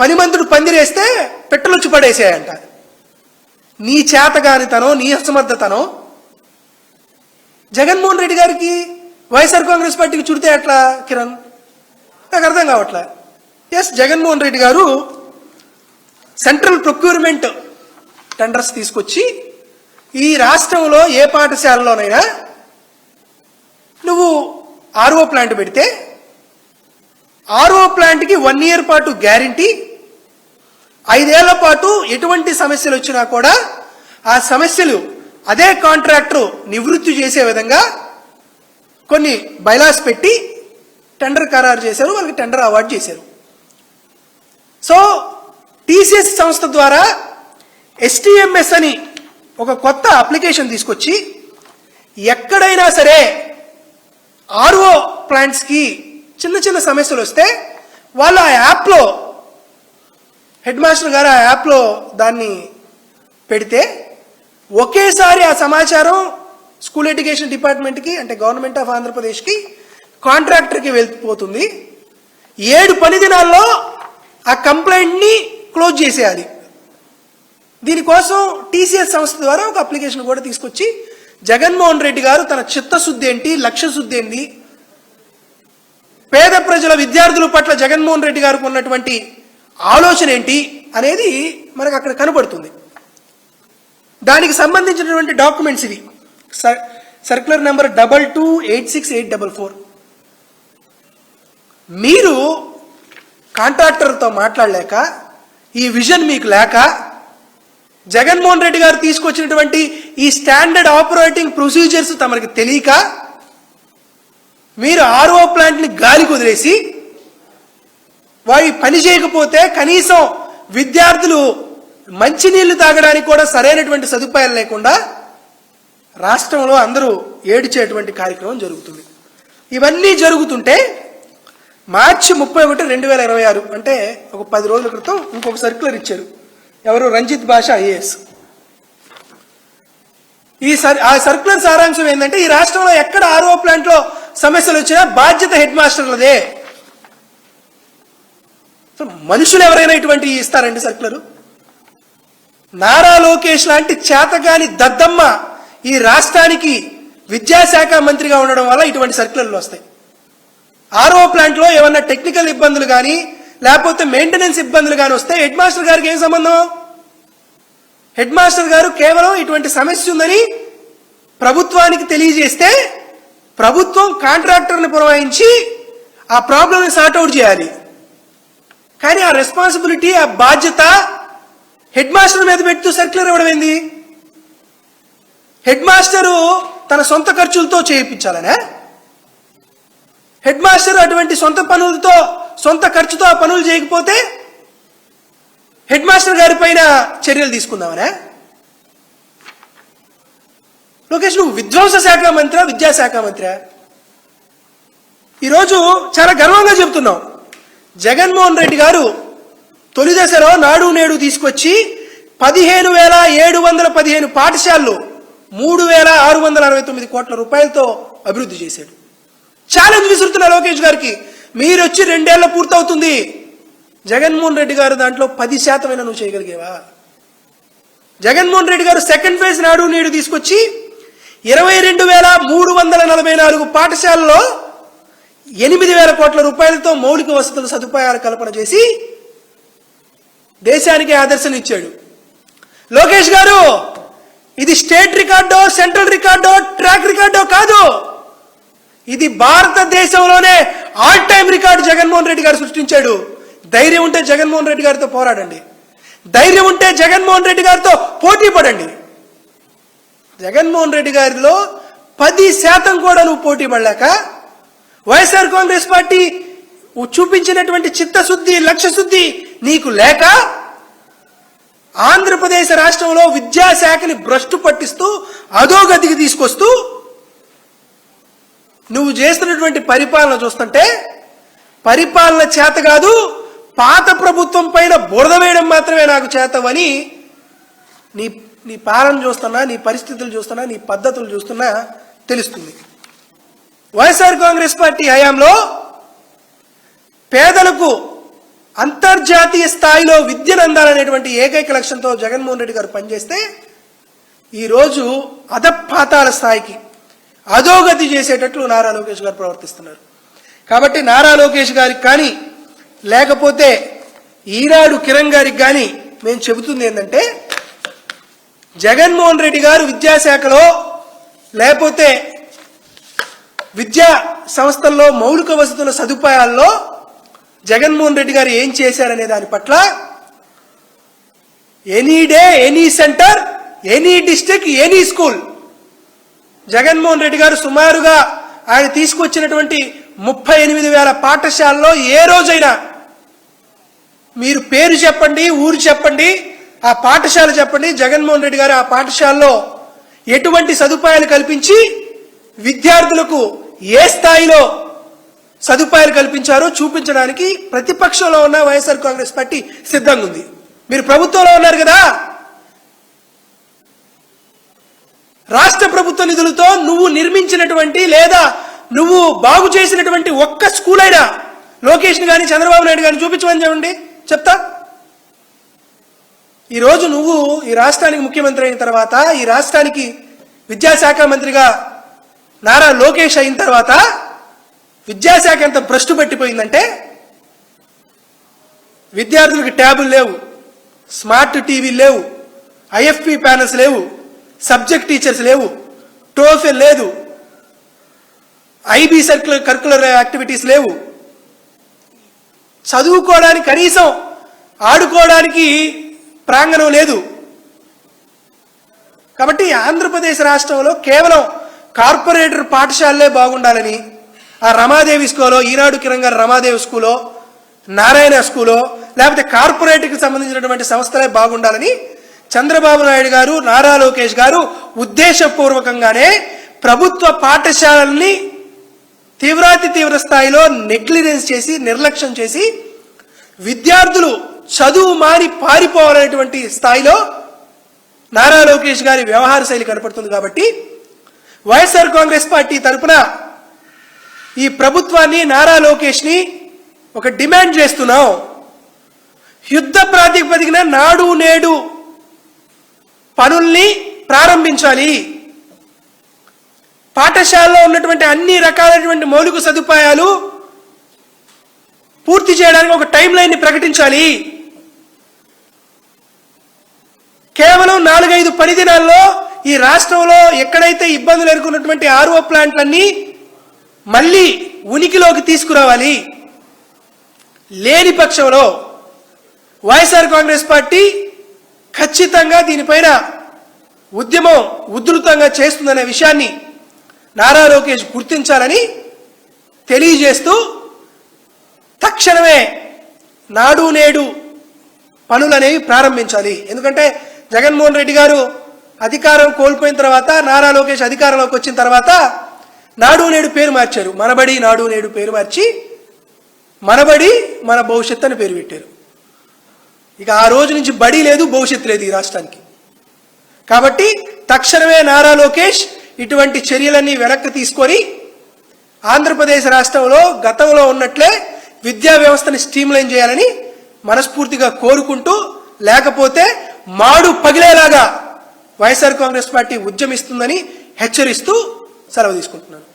పనిమంతుడు పందిరేస్తే పెట్టలొచ్చి పడేసాయంట. నీ చేతగానితనో నీ అసమర్థతనో జగన్మోహన్ రెడ్డి గారికి వైఎస్ఆర్ కాంగ్రెస్ పార్టీకి చుడితే ఎట్లా కిరణ్? నాకు అర్థం కావట్లే. ఎస్, జగన్మోహన్ రెడ్డి గారు సెంట్రల్ ప్రొక్యూర్మెంట్ టెండర్స్ తీసుకొచ్చి ఈ రాష్ట్రంలో ఏ పాఠశాలలోనైనా నువ్వు ఆర్ఓ ప్లాంట్ పెడితే ఆర్ఓ ప్లాంట్కి 1 year పాటు గ్యారంటీ, 5 ఏళ్ల పాటు ఎటువంటి సమస్యలు వచ్చినా కూడా ఆ సమస్యలు అదే కాంట్రాక్టర్ నివృత్తి చేసే విధంగా కొన్ని బైలాస్ పెట్టి టెండర్ ఖరారు చేశారు, వాళ్ళకి టెండర్ అవార్డు చేశారు. సో టీసీఎస్ సంస్థ ద్వారా ఎస్టీఎంఎస్ అని ఒక కొత్త అప్లికేషన్ తీసుకొచ్చి ఎక్కడైనా సరే ఆర్ఓ ప్లాంట్స్కి చిన్న చిన్న సమస్యలు వస్తే వాళ్ళు ఆ యాప్లో, హెడ్ మాస్టర్ గారు ఆ యాప్లో దాన్ని పెడితే ఒకేసారి ఆ సమాచారం స్కూల్ ఎడ్యుకేషన్ డిపార్ట్మెంట్కి, అంటే గవర్నమెంట్ ఆఫ్ ఆంధ్రప్రదేశ్కి, కాంట్రాక్టర్కి వెళ్ళిపోతుంది. 7 పని దినాల్లో ఆ కంప్లైంట్ని క్లోజ్ చేసేయాలి. దీనికోసం టీసీఎస్ సంస్థ ద్వారా ఒక అప్లికేషన్ కూడా తీసుకొచ్చి జగన్మోహన్ రెడ్డి గారు తన చిత్తశుద్ధి ఏంటి, లక్ష్య శుద్ధి ఏంటి, పేద ప్రజల విద్యార్థుల పట్ల జగన్మోహన్ రెడ్డి గారికి ఉన్నటువంటి ఆలోచన ఏంటి అనేది మనకు అక్కడ కనబడుతుంది. దానికి సంబంధించినటువంటి డాక్యుమెంట్స్ ఇవి. Circular number 2286/844. మీరు కాంట్రాక్టర్తో మాట్లాడలేక, ఈ విజన్ మీకు లేక, జగన్మోహన్ రెడ్డి గారు తీసుకొచ్చినటువంటి ఈ స్టాండర్డ్ ఆపరేటింగ్ ప్రొసీజర్స్ తమకి తెలియక మీరు ఆర్ఓ ప్లాంట్ని గాలికి వదిలేసి వారి పని చేయకపోతే కనీసం విద్యార్థులు మంచినీళ్లు తాగడానికి కూడా సరైనటువంటి సదుపాయాలు లేకుండా రాష్ట్రంలో అందరూ ఏడ్చేటువంటి కార్యక్రమం జరుగుతుంది. ఇవన్నీ జరుగుతుంటే మార్చి 31, 2026 అంటే ఒక 10 రోజుల క్రితం ఇంకొక సర్క్యులర్ ఇచ్చారు. ఎవరు? రంజిత్ భాషా ఐఏఎస్. ఆ సర్క్యులర్ సారాంశం ఏంటంటే, ఈ రాష్ట్రంలో ఎక్కడ ఆర్ఓ ప్లాంట్లో సమస్యలు వచ్చినా బాధ్యత హెడ్ మాస్టర్లదే. మనుషులు ఎవరైనా ఇటువంటి ఇస్తారండి సర్క్యులర్? నారా లోకేష్ లాంటి చేతగాని దద్దమ్మ ఈ రాష్ట్రానికి విద్యాశాఖ మంత్రిగా ఉండడం వల్ల ఇటువంటి సర్క్యులర్లు వస్తాయి. ఆర్ఓ ప్లాంట్లో ఏమన్నా టెక్నికల్ ఇబ్బందులు కానీ లేకపోతే మెయింటెనెన్స్ ఇబ్బందులు కానీ వస్తే హెడ్ మాస్టర్ గారికి ఏం సంబంధం? హెడ్ మాస్టర్ గారు కేవలం ఇటువంటి సమస్య ఉందని ప్రభుత్వానికి తెలియజేస్తే ప్రభుత్వం కాంట్రాక్టర్ని పురమాయించి ఆ ప్రాబ్లమ్ని సార్ట్అవుట్ చేయాలి. కానీ ఆ రెస్పాన్సిబిలిటీ, ఆ బాధ్యత హెడ్ మాస్టర్ మీద పెడుతూ సర్క్యులర్ ఇవ్వడం ఏంది? హెడ్ మాస్టరు తన సొంత ఖర్చులతో చేయించాలనే? హెడ్ మాస్టర్ అటువంటి సొంత పనులతో, సొంత ఖర్చుతో ఆ పనులు చేయకపోతే హెడ్ మాస్టర్ గారి పైన చర్యలు తీసుకుందామనే? లోకేష్, నువ్వు విధ్వంస శాఖ మంత్రి, విద్యాశాఖ మంత్రి. ఈరోజు చాలా గర్వంగా చెబుతున్నాం, జగన్మోహన్ రెడ్డి గారు తొలి దశలో నాడు నేడు తీసుకొచ్చి 15,715 పాఠశాలలు 3,669 కోట్ల రూపాయలతో అభివృద్ధి చేశాడు. ఛాలెంజ్ విసురుతున్న లోకేష్ గారికి, మీరు వచ్చి 2 ఏళ్ల పూర్తవుతుంది, జగన్మోహన్ రెడ్డి గారు దాంట్లో 10% నువ్వు చేయగలిగేవా? జగన్మోహన్ రెడ్డి గారు సెకండ్ ఫేజ్ నాడు నేడు తీసుకొచ్చి 22,344 పాఠశాలలో 8,000 కోట్ల రూపాయలతో మౌలిక వసతుల సదుపాయాల కల్పన చేసి దేశానికి ఆదర్శం ఇచ్చాడు. లోకేష్ గారు, ఇది state Ricardo, central Ricardo, track Ricardo కాదు, ఇది భారతదేశంలోనే all time record Jaganmohan Reddy గారు సృష్టించాడు. ధైర్యం ఉంటే జగన్మోహన్ రెడ్డి గారితో పోరాడండి, ధైర్యం ఉంటే జగన్మోహన్ రెడ్డి గారితో పోటీ పడండి. జగన్మోహన్ రెడ్డి గారిలో 10% కూడా నువ్వు పోటీ పడలేక, వైఎస్ఆర్ కాంగ్రెస్ పార్టీ చూపించినటువంటి చిత్తశుద్ధి, లక్ష్యశుద్ధి నీకు లేక, ఆంధ్రప్రదేశ్ రాష్ట్రంలో విద్యాశాఖని భ్రష్టు పట్టిస్తూ అధోగతికి తీసుకొస్తూ నువ్వు చేస్తున్నటువంటి పరిపాలన చూస్తుంటే పరిపాలన చేత కాదు, పాత ప్రభుత్వం పైన బురద వేయడం మాత్రమే నాకు చేతవని నీ పాలన చూస్తున్నా, నీ పరిస్థితులు చూస్తున్నా, నీ పద్ధతులు చూస్తున్నా తెలుస్తుంది. వైఎస్ఆర్ కాంగ్రెస్ పార్టీ హయాంలో పేదలకు అంతర్జాతీయ స్థాయిలో విద్యను అందాలనేటువంటి ఏకైక లక్ష్యంతో జగన్మోహన్ రెడ్డి గారు పనిచేస్తే ఈరోజు అధపాతాల స్థాయికి అధోగతి చేసేటట్లు నారా లోకేష్ గారు ప్రవర్తిస్తున్నారు. కాబట్టి నారా లోకేష్ గారికి కానీ లేకపోతే ఈనాడు కిరణ్ గారికి కానీ మేము చెబుతుంది ఏంటంటే, జగన్మోహన్ రెడ్డి గారు విద్యాశాఖలో లేకపోతే విద్యా సంస్థల్లో మౌలిక వసతుల సదుపాయాల్లో జగన్మోహన్ రెడ్డి గారు ఏం చేశారనే దాని పట్ల any day any centre any district any school Jaganmohan Reddy గారు సుమారుగా ఆయన తీసుకొచ్చినటువంటి 38,000 పాఠశాలలో ఏ రోజైనా మీరు పేరు చెప్పండి, ఊరు చెప్పండి, ఆ పాఠశాల చెప్పండి, జగన్మోహన్ రెడ్డి గారు ఆ పాఠశాలలో ఎటువంటి సదుపాయాలు కల్పించి విద్యార్థులకు ఏ స్థాయిలో సదుపాయాలు కల్పించారో చూపించడానికి ప్రతిపక్షంలో ఉన్న వైఎస్ఆర్ కాంగ్రెస్ పార్టీ సిద్ధంగా ఉంది. మీరు ప్రభుత్వంలో ఉన్నారు కదా, రాష్ట్ర ప్రభుత్వ నిధులతో నువ్వు నిర్మించినటువంటి లేదా నువ్వు బాగు చేసినటువంటి ఒక్క స్కూల్ అయినా లోకేష్ని కానీ చంద్రబాబు నాయుడు కానీ చూపించమని చెప్పండి, చెప్తా. ఈరోజు నువ్వు ఈ రాష్ట్రానికి ముఖ్యమంత్రి అయిన తర్వాత, ఈ రాష్ట్రానికి విద్యాశాఖ మంత్రిగా నారా లోకేష్ అయిన తర్వాత విద్యాశాఖ ఎంత భ్రష్టు పట్టిపోయిందంటే, విద్యార్థులకు ట్యాబులు లేవు, స్మార్ట్ టీవీలు లేవు, ఐఎఫ్పి ప్యానల్స్ లేవు, సబ్జెక్ట్ టీచర్స్ లేవు, టోఫెల్ లేదు, ఐబీ కరికులర్ యాక్టివిటీస్ లేవు, చదువుకోవడానికి కనీసం ఆడుకోవడానికి ప్రాంగణం లేదు. కాబట్టి ఆంధ్రప్రదేశ్ రాష్ట్రంలో కేవలం కార్పొరేటర్ పాఠశాలలే బాగుండాలని, ఆ రమాదేవి స్కూలో, ఈనాడు కిరణ్ గారు రమాదేవి స్కూలో, నారాయణ స్కూలో, లేకపోతే కార్పొరేట్కి సంబంధించినటువంటి సంస్థలే బాగుండాలని చంద్రబాబు నాయుడు గారు, నారా లోకేష్ గారు ఉద్దేశపూర్వకంగానే ప్రభుత్వ పాఠశాలల్ని తీవ్ర స్థాయిలో నెగ్లిజెన్స్ చేసి, నిర్లక్ష్యం చేసి విద్యార్థులు చదువు మాని పారిపోవాలనేటువంటి స్థాయిలో నారా లోకేష్ గారి వ్యవహార శైలి కనపడుతుంది. కాబట్టి వైఎస్ఆర్ కాంగ్రెస్ పార్టీ తరఫున ఈ ప్రభుత్వాన్ని, నారా లోకేష్ని ఒక డిమాండ్ చేస్తున్నాం. యుద్ధ ప్రాతిపదికన నాడు నేడు పనుల్ని ప్రారంభించాలి. పాఠశాలలో ఉన్నటువంటి అన్ని రకాలైనటువంటి మౌలిక సదుపాయాలు పూర్తి చేయడానికి ఒక టైం లైన్ ని ప్రకటించాలి. కేవలం 4-5 పని దినాల్లో ఈ రాష్ట్రంలో ఎక్కడైతే ఇబ్బందులు ఎదుర్కొన్నటువంటి ఆర్ఓ ప్లాంట్లన్నీ మళ్ళీ ఉనికిలోకి తీసుకురావాలి. లేని పక్షంలో వైఎస్ఆర్ కాంగ్రెస్ పార్టీ ఖచ్చితంగా దీనిపైన ఉద్యమం ఉధృతంగా చేస్తుందనే విషయాన్ని నారా లోకేష్ గుర్తించాలని తెలియజేస్తూ, తక్షణమే నాడు నేడు పనులనేవి ప్రారంభించాలి. ఎందుకంటే జగన్మోహన్ రెడ్డి గారు అధికారం కోల్పోయిన తర్వాత, నారా లోకేష్ అధికారంలోకి వచ్చిన తర్వాత నాడు నేడు పేరు మార్చారు. మనబడి నాడు నేడు పేరు మార్చి మనబడి మన భవిష్యత్తు అని పేరు పెట్టారు. ఇక ఆ రోజు నుంచి బడి లేదు, భవిష్యత్తు లేదు ఈ రాష్ట్రానికి. కాబట్టి తక్షణమే నారా లోకేష్ ఇటువంటి చర్యలన్నీ వెనక్కి తీసుకొని ఆంధ్రప్రదేశ్ రాష్ట్రంలో గతంలో ఉన్నట్లే విద్యా వ్యవస్థని స్ట్రీమ్లైన్ చేయాలని మనస్ఫూర్తిగా కోరుకుంటూ, లేకపోతే మాడు పగిలేలాగా వైఎస్ఆర్ కాంగ్రెస్ పార్టీ ఉద్యమిస్తుందని హెచ్చరిస్తూ సెలవు తీసుకుంటున్నాను.